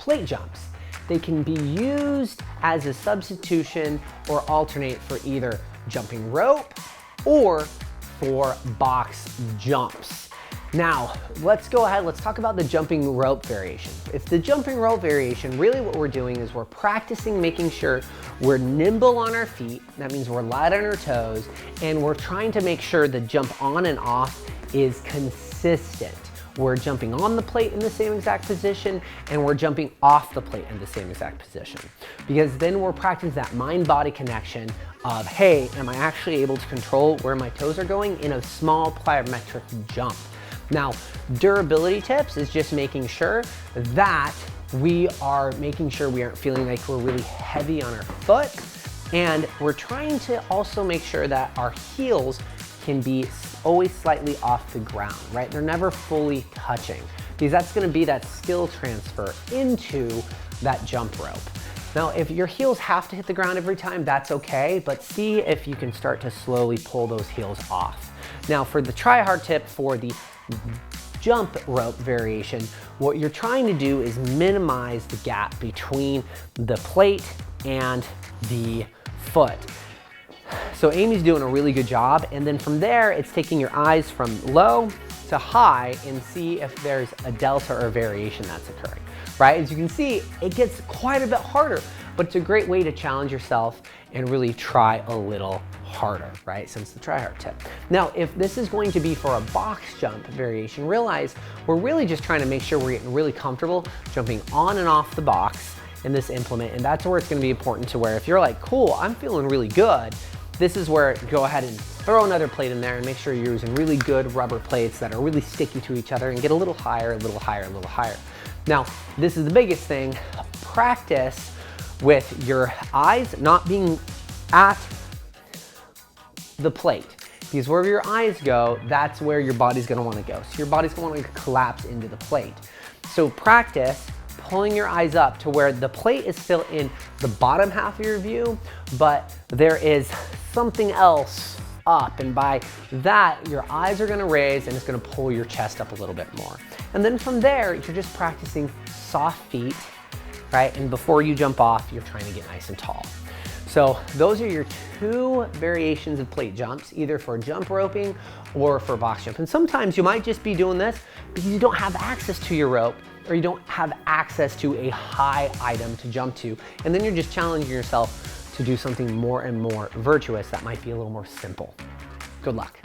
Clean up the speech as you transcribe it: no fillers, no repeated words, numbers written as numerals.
plate jumps. They can be used as a substitution or alternate for either jumping rope or for box jumps. Now, let's go ahead, let's talk about the jumping rope variation. It's the jumping rope variation, really what we're doing is we're practicing making sure we're nimble on our feet, that means we're light on our toes, and we're trying to make sure the jump on and off is consistent. We're jumping on the plate in the same exact position, and we're jumping off the plate in the same exact position. Because then we're practicing that mind-body connection of, hey, am I actually able to control where my toes are going in a small plyometric jump? Now, durability tips is just making sure that we aren't feeling like we're really heavy on our foot, and we're trying to also make sure that our heels can be always slightly off the ground, right? They're never fully touching, because that's gonna be that skill transfer into that jump rope. Now, if your heels have to hit the ground every time, that's okay, but see if you can start to slowly pull those heels off. Now, for the try hard tip for the jump rope variation, what you're trying to do is minimize the gap between the plate and the foot. So Amy's doing a really good job, and then from there, it's taking your eyes from low to high and see if there's a delta or variation that's occurring, right? As you can see, it gets quite a bit harder, but it's a great way to challenge yourself and really try a little harder, right? Since the try hard tip. Now, if this is going to be for a box jump variation, realize we're really just trying to make sure we're getting really comfortable jumping on and off the box in this implement, and that's where it's gonna be important to where if you're like, cool, I'm feeling really good, this is where go ahead and throw another plate in there and make sure you're using really good rubber plates that are really sticky to each other and get a little higher, a little higher, a little higher. Now, this is the biggest thing, practice with your eyes not being at the plate. Because wherever your eyes go, that's where your body's gonna wanna go. So your body's gonna wanna collapse into the plate. So practice pulling your eyes up to where the plate is still in the bottom half of your view, but there is something else up, and by that, your eyes are gonna raise and it's gonna pull your chest up a little bit more. And then from there, you're just practicing soft feet, right? And before you jump off, you're trying to get nice and tall. So those are your two variations of plate jumps, either for jump roping or for box jump. And sometimes you might just be doing this because you don't have access to your rope, or you don't have access to a high item to jump to. And then you're just challenging yourself to do something more and more virtuous that might be a little more simple. Good luck.